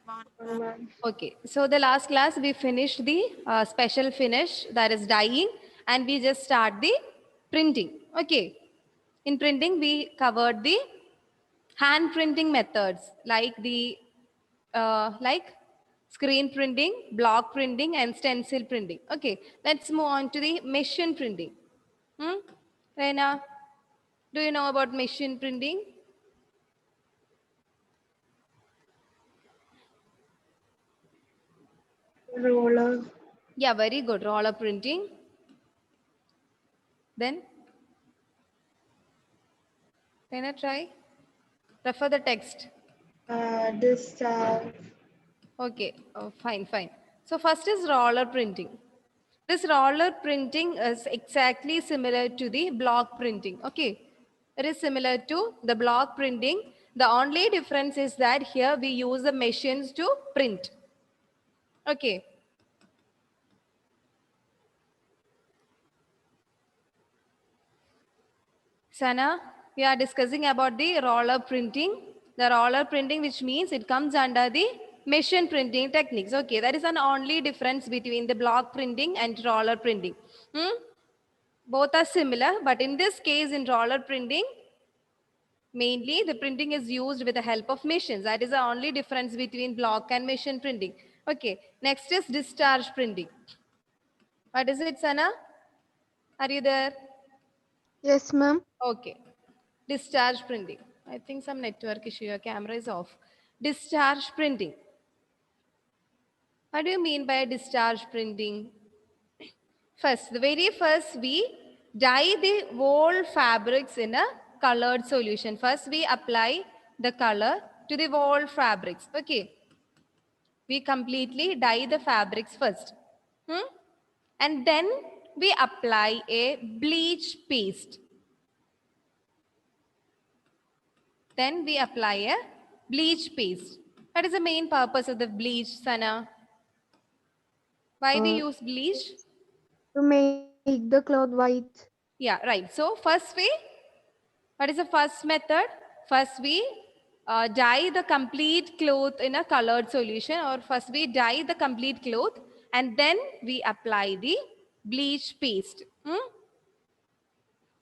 Ma'am. Okay, so the last class we finished the special finish, that is dyeing, and we just start the printing. Okay, in printing we covered the hand printing methods like screen printing, block printing, and stencil printing. Okay, let's move on to the machine printing. Reina, do you know about machine printing? Roller. Yeah, very good. Roller printing. Then, Reina, try. Refer the text. Discharge. Okay, oh, fine, fine. So first is roller printing. This roller printing is exactly similar to the block printing. Okay, it is similar to the block printing. The only difference is that here we use the machines to print. Okay. Sana, we are discussing about the roller printing. The roller printing, which means it comes under the machine printing techniques. Okay, that is an only difference between the block printing and roller printing. Both are similar, but in this case, in roller printing, mainly the printing is used with the help of machines. That is the only difference between block and machine printing. Okay, next is discharge printing. What is it, Sana? Are you there? Yes, ma'am. Okay. Discharge printing. I think some network issue. Your camera is off. Discharge printing. What do you mean by discharge printing? First, the very first, we dye the whole fabrics in a colored solution. First, we apply the color to the whole fabrics. Okay. We completely dye the fabrics first. And then we apply a bleach paste. Then we apply a bleach paste. That is the main purpose of the bleach, Sana. Why we use bleach? To make the cloth white. Yeah, right. So first we, what is the first method? First we dye the complete cloth in a colored solution, or first we dye the complete cloth and then we apply the bleach paste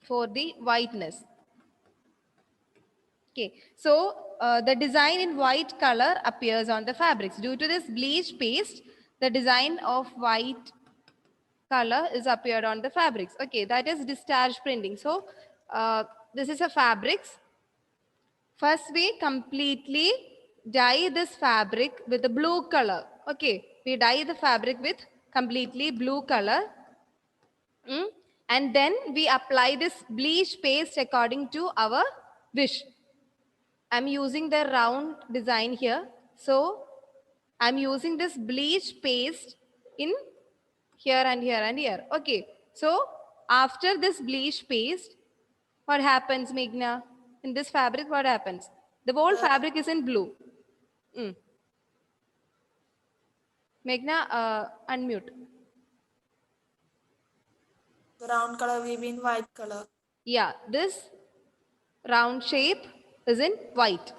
for the whiteness. Okay, so the design in white color appears on the fabrics. Due to this bleach paste, the design of white color is appeared on the fabrics. Okay, that is discharge printing. So this is a fabrics. First, we completely dye this fabric with a blue color. Okay, we dye the fabric with completely blue color. And then we apply this bleach paste according to our wish. I'm using the round design here. So I'm using this bleach paste in here and here and here. Okay. So after this bleach paste, what happens, Meghna? In this fabric, what happens? The whole fabric is in blue. Meghna, unmute. The round color will be in white color. Yeah, this round shape is in white.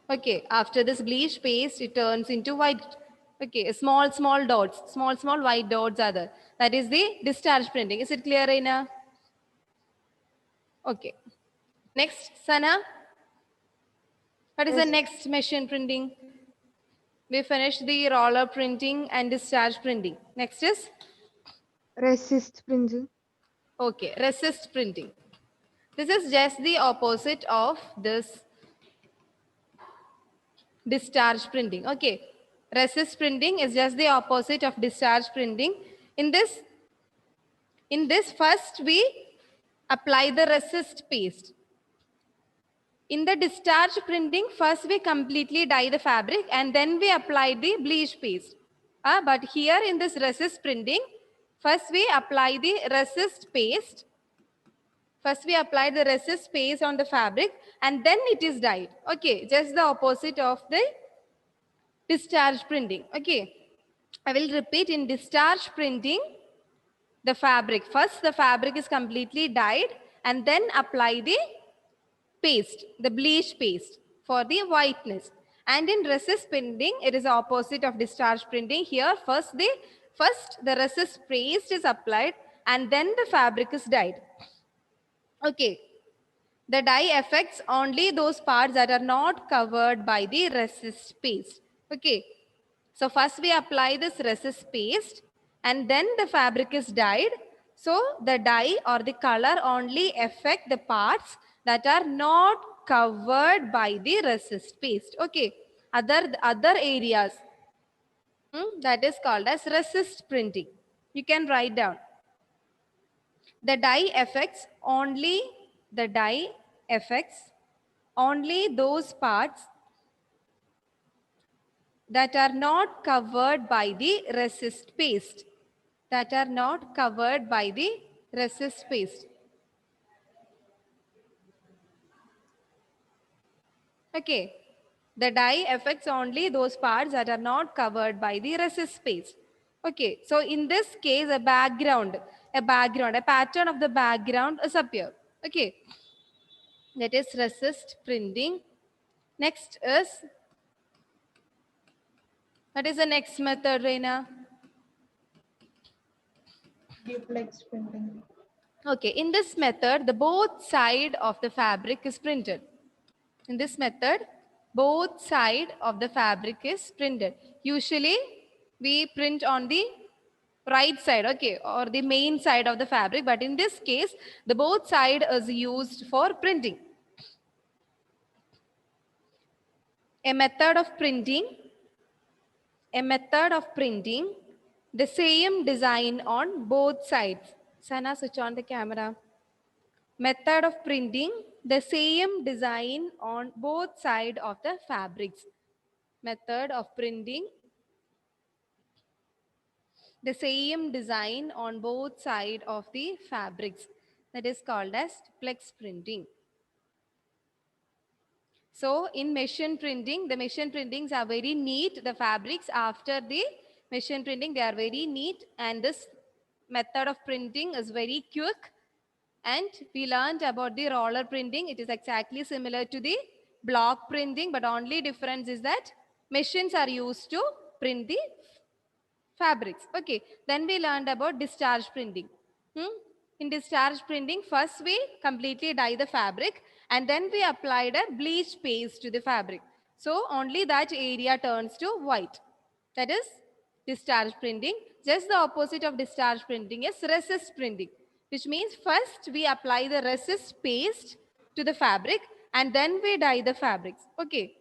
Okay, after this bleach paste, it turns into white. Okay, small dots, small white dots are there. That is the discharge printing. Is it clear, Reina? Okay. Next, Sana. What is the next machine printing? We finished the roller printing and discharge printing. Next is? Resist printing. Okay, resist printing. This is just the opposite of this discharge printing. Okay, resist printing is just the opposite of discharge printing. In this first we apply the resist paste. In the discharge printing, first we completely dye the fabric and then we apply the bleach paste. But here in this resist printing, first we apply the resist paste. First we apply the resist paste on the fabric and then it is dyed. Okay, just the opposite of the discharge printing. Okay, I will repeat. In discharge printing, the fabric, first the fabric is completely dyed and then apply the paste, the bleach paste for the whiteness. And in resist printing, it is opposite of discharge printing. Here, first the resist paste is applied and then the fabric is dyed. Okay. The dye affects only those parts that are not covered by the resist paste. Okay. So first we apply this resist paste and then the fabric is dyed. So the dye or the color only affect the parts that are not covered by the resist paste. Okay. Other areas, that is called as resist printing. You can write down. The dye affects only those parts that are not covered by the resist paste. That are not covered by the resist paste. Okay. The dye affects only those parts that are not covered by the resist paste. Okay. So in this case, a pattern of the background is appear. Okay. That is resist printing. Next is, what is the next method, Reina? Duplex printing. Okay, in this method, the both side of the fabric is printed. In this method, both side of the fabric is printed. Usually, we print on the right side, okay, or the main side of the fabric. But in this case, the both side is used for printing. A method of printing, the same design on both sides. Sana, switch on the camera. Method of printing, the same design on both sides of the fabrics. Method of printing, the same design on both sides of the fabrics. That is called as duplex printing. So in machine printing, the machine printings are very neat. The fabrics after the machine printing, they are very neat, and this method of printing is very quick. And we learned about the roller printing. It is exactly similar to the block printing, but only difference is that machines are used to print the fabrics. Okay, then we learned about discharge printing. In discharge printing, first we completely dye the fabric and then we applied a bleach paste to the fabric. So only that area turns to white. That is discharge printing. Just the opposite of discharge printing is resist printing, which means first we apply the resist paste to the fabric and then we dye the fabrics. Okay.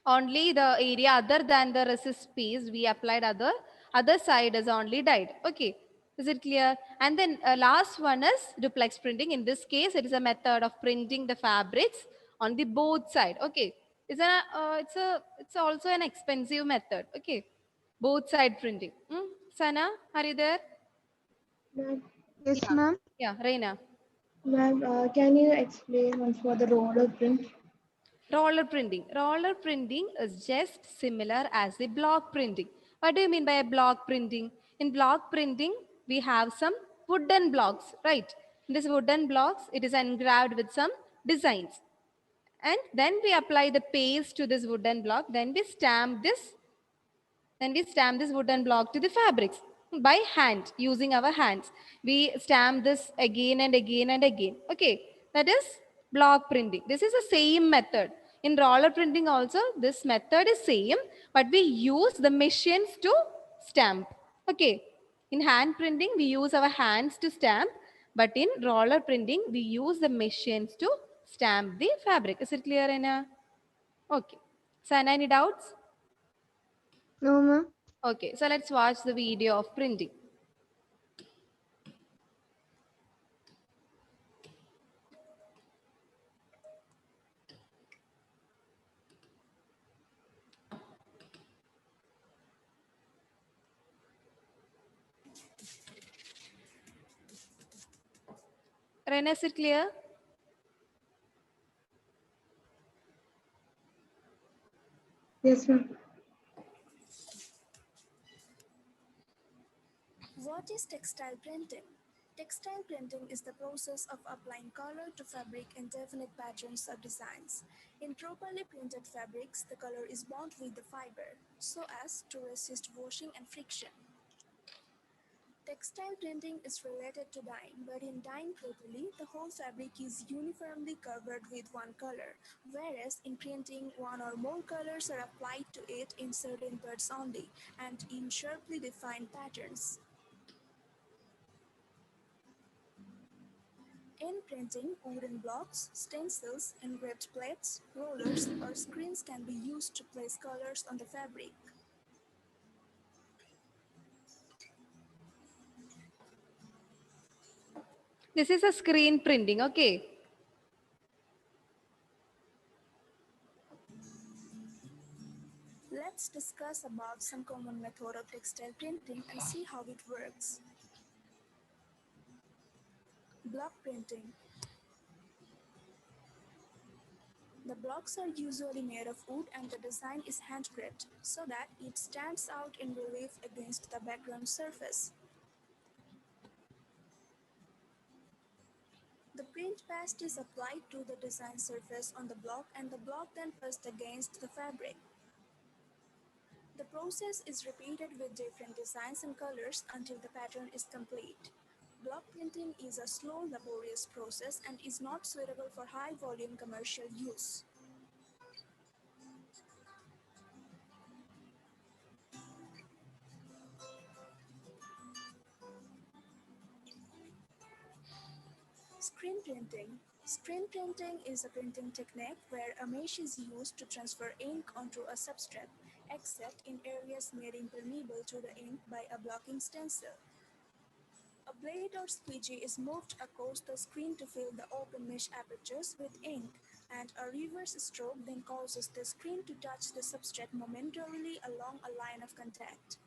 Only the area other than the resist piece we applied, other side is only dyed. Okay, is it clear? And then last one is duplex printing. In this case, it is a method of printing the fabrics on the both side. Okay, it's also an expensive method. Okay, both side printing. Sana, are you there? Ma'am. Yes, Yeah, ma'am. yeah, Reina. Ma'am, can you explain once for the roller print? Roller printing. Roller printing is just similar as the block printing. What do you mean by a block printing? In block printing, we have some wooden blocks, right? In this wooden blocks, it is engraved with some designs. And then we apply the paste to this wooden block. Then we stamp this wooden block to the fabrics by hand, using our hands. We stamp this again and again and again. Okay, that is block printing. This is the same method. In roller printing also, this method is same, but we use the machines to stamp. Okay, in hand printing, we use our hands to stamp, but in roller printing, we use the machines to stamp the fabric. Is it clear, Anna? Okay. Sana, any doubts? No, ma'am. Okay, so let's watch the video of printing. Rena, is it clear? Yes, ma'am. What is textile printing? Textile printing is the process of applying color to fabric in definite patterns or designs. In properly printed fabrics, the color is bound with the fiber so as to resist washing and friction. Textile printing is related to dyeing, but in dyeing properly, the whole fabric is uniformly covered with one color, whereas in printing, one or more colors are applied to it in certain parts only and in sharply defined patterns. In printing, wooden blocks, stencils, engraved plates, rollers, or screens can be used to place colors on the fabric. This is a screen printing, okay? Let's discuss about some common method of textile printing and see how it works. Block printing. The blocks are usually made of wood and the design is hand-gripped so that it stands out in relief against the background surface. The print paste is applied to the design surface on the block and the block then pressed against the fabric. The process is repeated with different designs and colors until the pattern is complete. Block printing is a slow, laborious process and is not suitable for high-volume commercial use. Screen printing. Screen printing is a printing technique where a mesh is used to transfer ink onto a substrate, except in areas made impermeable to the ink by a blocking stencil. A blade or squeegee is moved across the screen to fill the open mesh apertures with ink, and a reverse stroke then causes the screen to touch the substrate momentarily along a line of contact.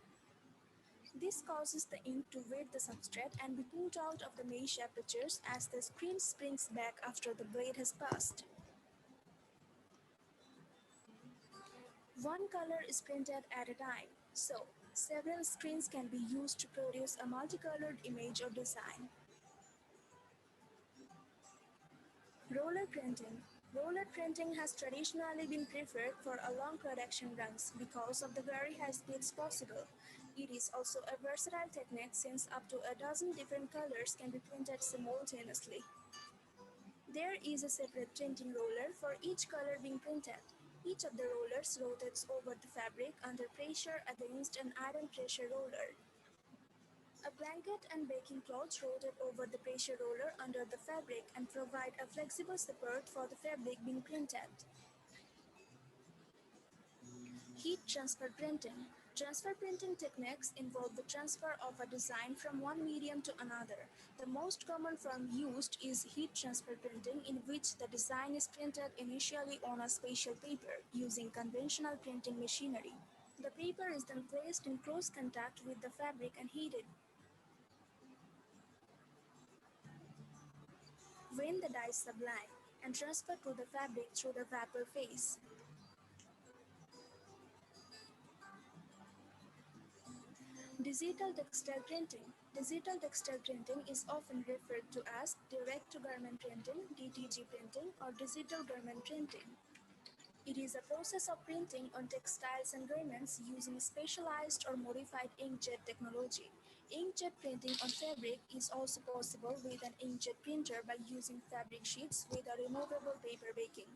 This causes the ink to wet the substrate and be pulled out of the mesh apertures as the screen springs back after the blade has passed. One color is printed at a time, so several screens can be used to produce a multicolored image or design. Roller printing. Roller printing has traditionally been preferred for a long production runs because of the very high speeds possible. It is also a versatile technique since up to a dozen different colors can be printed simultaneously. There is a separate printing roller for each color being printed. Each of the rollers rotates over the fabric under pressure against an iron pressure roller. A blanket and baking cloth rotate over the pressure roller under the fabric and provide a flexible support for the fabric being printed. Heat transfer printing. Transfer printing techniques involve the transfer of a design from one medium to another. The most common form used is heat transfer printing, in which the design is printed initially on a special paper using conventional printing machinery. The paper is then placed in close contact with the fabric and heated. When the dye sublime and transferred to the fabric through the vapor phase. Digital textile printing. Digital textile printing is often referred to as direct-to-garment printing, DTG printing, or digital garment printing. It is a process of printing on textiles and garments using specialized or modified inkjet technology. Inkjet printing on fabric is also possible with an inkjet printer by using fabric sheets with a removable paper backing.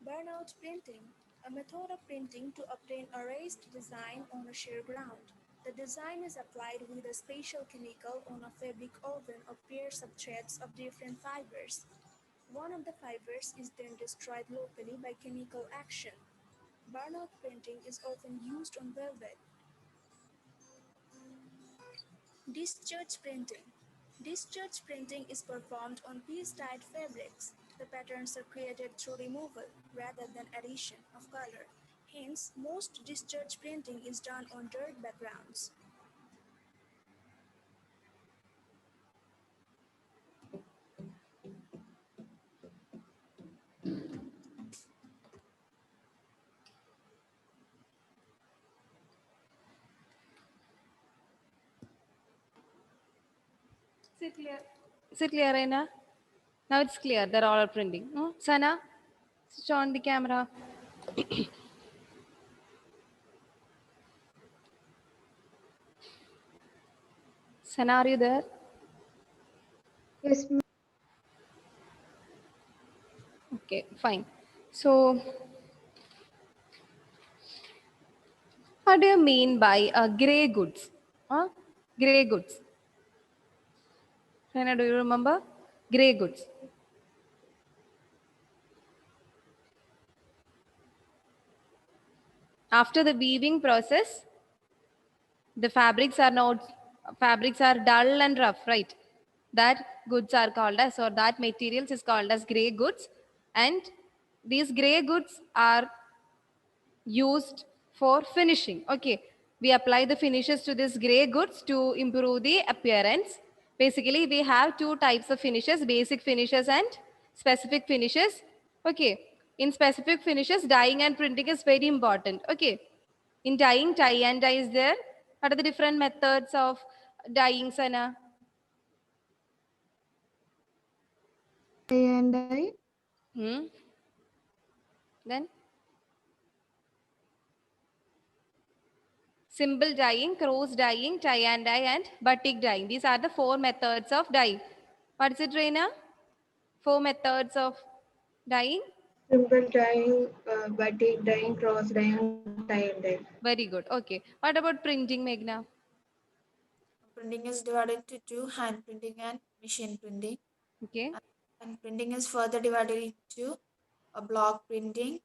Burnout printing, a method of printing to obtain a raised design on a sheer ground. The design is applied with a special chemical on a fabric oven of pairs of threads of different fibers. One of the fibers is then destroyed locally by chemical action. Burnout printing is often used on velvet. Discharge printing. Discharge printing is performed on piece-dyed fabrics. The patterns are created through removal rather than addition of color. Hence, most discharge printing is done on dirt backgrounds. Is it clear? Is it clear, Reina? Now it's clear. They're all printing. Hmm? Sana, switch on the camera. Sana, are you there? Yes, ma'am. Okay, fine. So, what do you mean by gray goods? Huh? Gray goods. Reina, do you remember? Gray goods. After the weaving process, the fabrics are dull and rough, right? That goods are called as, or that materials is called as gray goods, and these gray goods are used for finishing. Okay, we apply the finishes to this gray goods to improve the appearance. Basically, we have two types of finishes: basic finishes and specific finishes. Okay, in specific finishes, dyeing and printing is very important. Okay, in dyeing, tie and dye is there. What are the different methods of dyeing, Sana? And I. Hmm? Then simple dyeing, cross dyeing, tie and dye, and batik dyeing. These are the four methods of dyeing. What is it, Reina? Four methods of dyeing. Simple dyeing, batik dyeing, cross dyeing, tie and dye. Very good. Okay. What about printing, Meghna? Printing is divided into two, hand printing and machine printing. Okay. And printing is further divided into a block printing,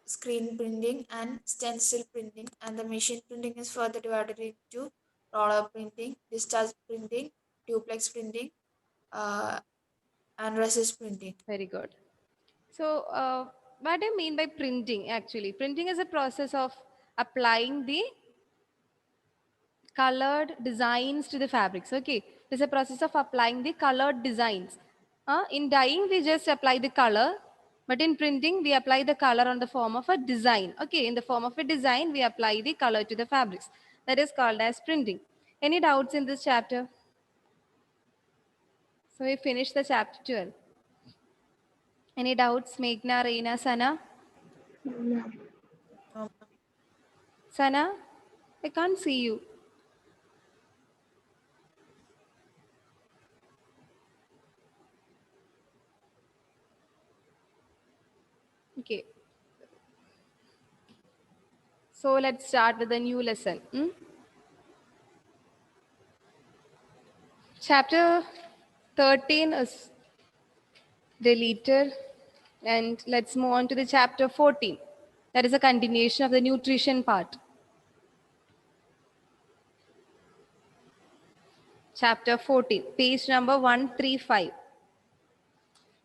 screen printing, and stencil printing. And the machine printing is further divided into roller printing, discharge printing, duplex printing, uh, and resist printing. Very good. So, what do you mean by printing actually? Printing is a process of applying the colored designs to the fabrics. Okay, it's a process of applying the colored designs. In dyeing, we just apply the color, but in printing, we apply the color on the form of a design. Okay, in the form of a design, we apply the color to the fabrics. That is called as printing. Any doubts in this chapter? So we finished the chapter 12. Any doubts, Meghna, Reina, Sana? Ma'am. Um, Sana, I can't see you. Okay, so let's start with a new lesson. Chapter 13 is deleted, and let's move on to the chapter 14. That is a continuation of the nutrition part. Chapter 14, page number 135.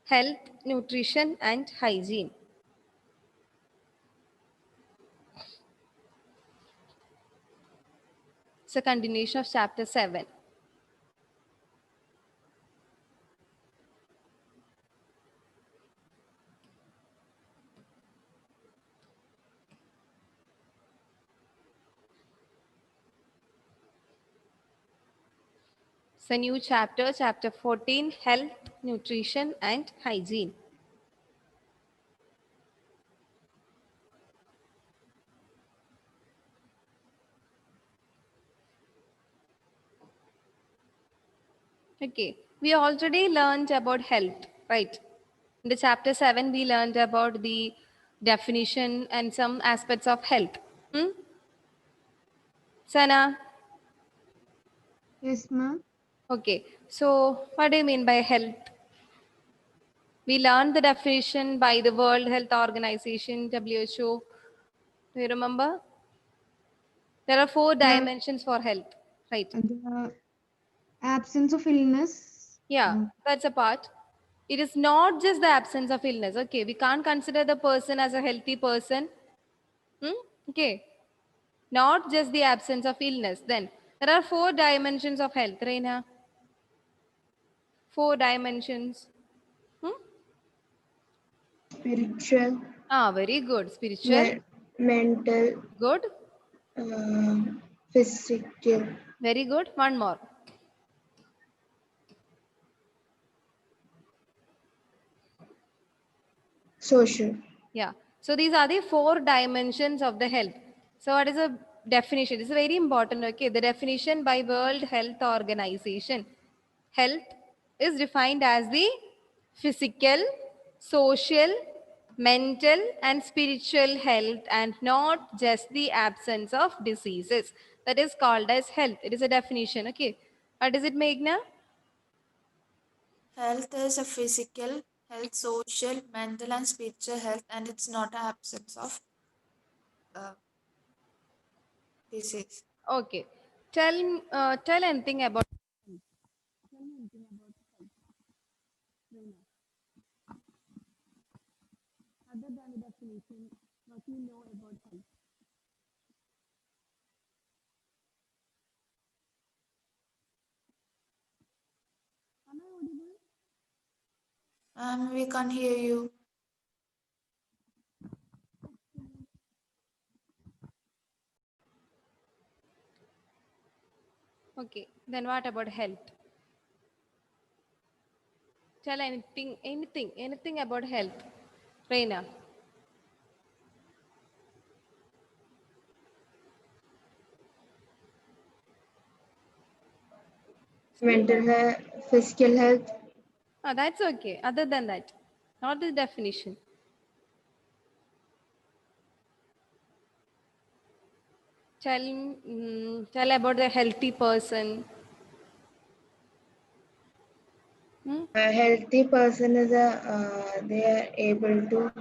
Health, nutrition, and hygiene. It's a continuation of chapter 7. It's a new chapter, chapter 14, health, nutrition, and hygiene. Okay, we already learned about health, right? In the chapter 7, we learned about the definition and some aspects of health. Sana, Yes, ma'am. okay, so what do you mean by health? We learned the definition by the World Health Organization, WHO. Do you remember? There are 4 Yeah, dimensions for health, right? the absence of illness. Yeah, that's a part. It is not just the absence of illness. Okay, we can't consider the person as a healthy person. Okay, not just the absence of illness. Then there are 4 dimensions of health, Reina. 4 dimensions. Hmm? Spiritual, Very good. Spiritual. mental, Good. uh, physical, Very good. One more. social. Yeah. So these are the 4 dimensions of the health. So what is a definition? It's very important. Okay. The definition by World Health Organization. Health is defined as the physical, social, mental, and spiritual health, and not just the absence of diseases. That is called as health. It is a definition. Okay. What is it, Meghna? Health is a physical health, social, mental, and spiritual health, and it's not an absence of uh, disease. Okay. Tell anything about. Other than the definition, what you know about health. Am I audible? We can't hear you. Okay. Then what about health? Tell anything about health. Reina. Hmm? Mental health, physical health, Oh, that's okay. Other than that, not the definition. Tell about the healthy person. Hmm? a healthy person is a they are able to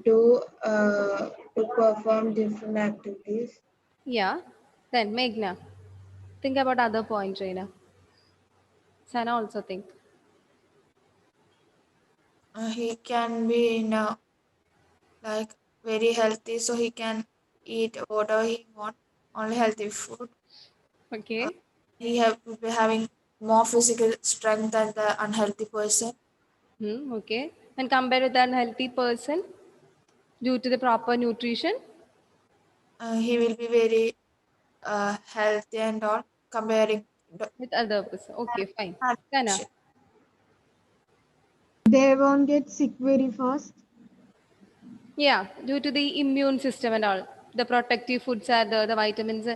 do to perform different activities. Yeah. Then Meghna. Think about other point, Reina. Sana also think. He can be in a like very healthy, so he can eat whatever he want, only healthy food. Uh, Okay. he have will be having more physical strength than the unhealthy person. Okay. And compare with an unhealthy person due to the proper nutrition He will be very healthy and all comparing the with other person. Okay, fine. Sana. nutrition. They won't get sick very fast. Yeah, due to the immune system and all. The protective foods are the vitamins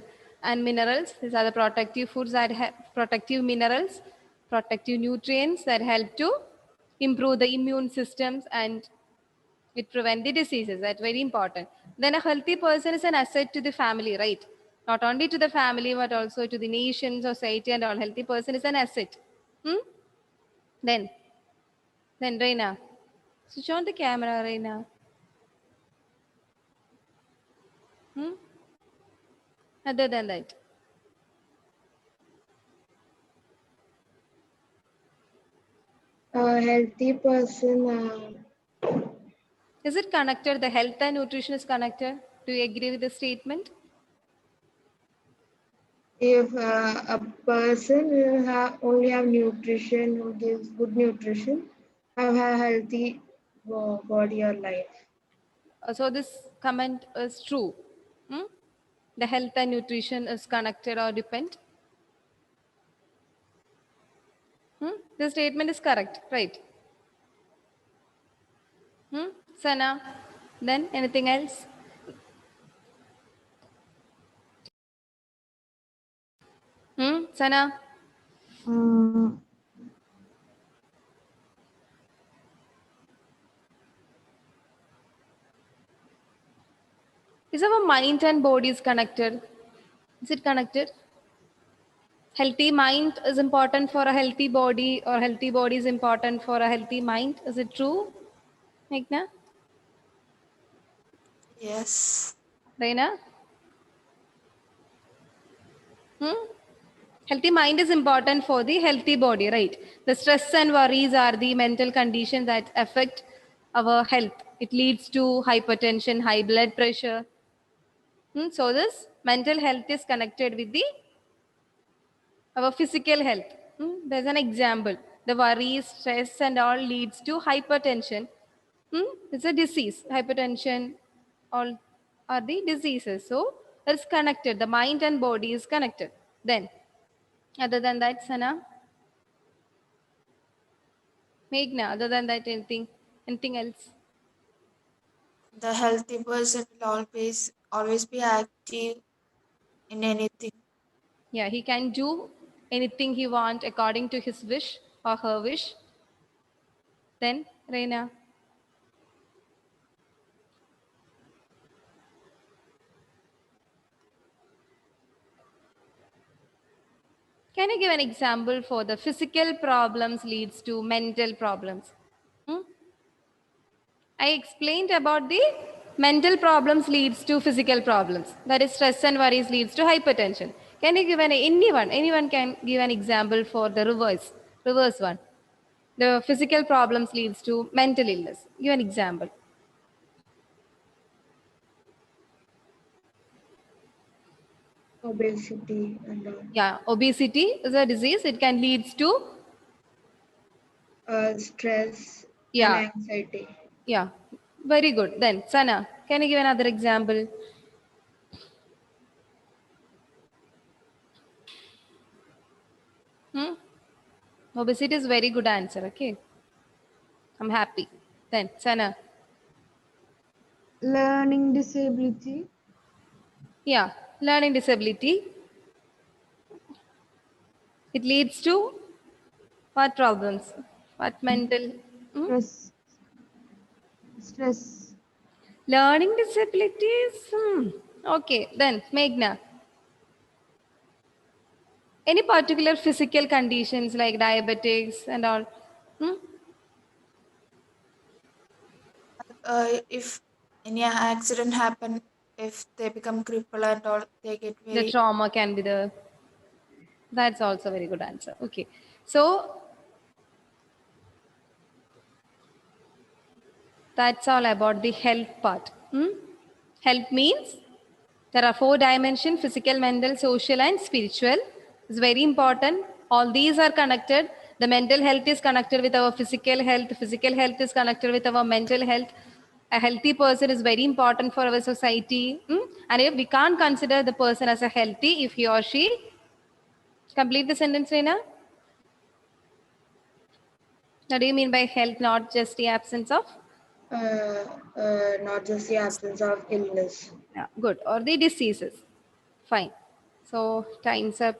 and minerals. These are the protective foods that have protective minerals, protective nutrients that help to improve the immune systems and it prevent the diseases. That's very important. Then a healthy person is an asset to the family, right? Not only to the family, but also to the nation, society, and all. Healthy person is an asset. Hmm? Then, then Reina. Switch on the camera, Reina. Hmm? Other than that. A healthy person, Is it connected? The health and nutrition is connected. Do you agree with the statement? if a person will have only have nutrition, who gives good nutrition, have a healthy body or life. So this comment is true. Hmm? The health and nutrition is connected or depend. Hmm? The statement is correct, right? Hmm? Sana, then anything else? Sana, Mm, is our mind and body is connected? Is it connected? Healthy mind is important for a healthy body, or healthy body is important for a healthy mind. Is it true, Meghna? Yes. Reina? Hmm? Healthy mind is important for the healthy body, right? The stress and worries are the mental conditions that affect our health. It leads to hypertension, high blood pressure. So this mental health is connected with the our physical health. There's an example. The worries, stress, and all leads to hypertension. It's a disease. Hypertension, all are the diseases. So it's connected. The mind and body is connected. Then, other than that, Sana, Meghna, other than that, anything else? The healthy person will always be active in anything. Yeah, he can do anything he wants according to his wish or her wish. Then, Reina. Can you give an example for the physical problems leads to mental problems? Hmm? I explained about the mental problems leads to physical problems. That is stress and worries leads to hypertension. Can you give anyone can give an example for the reverse one. The physical problems leads to mental illness. Give an example. obesity and Yeah, obesity is a disease. It can leads to, stress and yeah, anxiety. yeah. Very good. Then, Sana, can you give another example? Hmm? Obesity is very good answer. Okay, I'm happy. Then, Sana, Learning disability, yeah, learning disability. It leads to what problems? What mental? Hmm? stress, stress, Learning disabilities. Okay, then Meghna. Any particular physical conditions like diabetics and all? Hmm? If any accident happen, if they become crippled and all, they get The very. trauma can be the. That's also a very good answer. Okay, so that's all about the health part. Health means there are 4 dimensions: physical, mental, social, and spiritual. It's very important. All these are connected. The mental health is connected with our physical health is connected with our mental health. A healthy person is very important for our society. And if we can't consider the person as a healthy if he or she complete the sentence, Reena. What do you mean by health, not just the absence of? Not just the absence of illness. Yeah, good. Or the diseases. Fine. So time's up.